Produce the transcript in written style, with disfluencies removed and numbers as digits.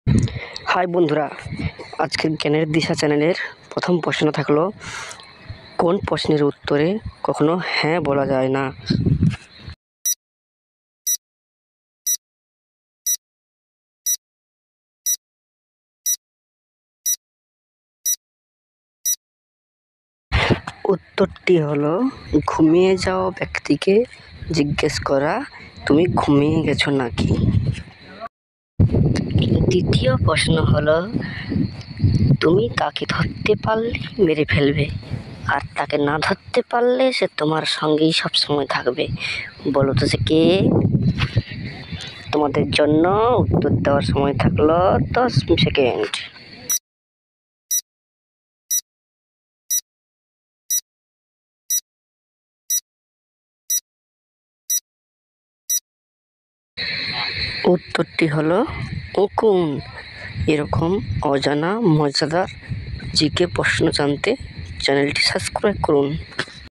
High বন্ধুরা, আজকের জ্ঞানের দিশা চ্যানেলের প্রথম প্রশ্ন থাকলো, কোন প্রশ্নের উত্তরে কখনো হ্যাঁ বলা যায় না? উত্তরটি হলো ঘুমিয়ে যাওয়া ব্যক্তিকে জিজ্ঞেস করা, তুমি ঘুমিয়ে গেছো নাকি? দ্বিতীয় প্রশ্ন হলো, তুমি তাকে ধরতে পারলে মেরে ফেলবে, আর তাকে না ধরতে পারলে সে তোমার সঙ্গেই সবসময় থাকবে। বলো তো সে কে? তোমাদের জন্য উত্তর দেওয়ার সময় থাকলো 10 সেকেন্ড। উত্তরটি হলো উকুন। এরকম অজানা মজাদার জিকে প্রশ্ন জানতে চ্যানেলটি সাবস্ক্রাইব করুন।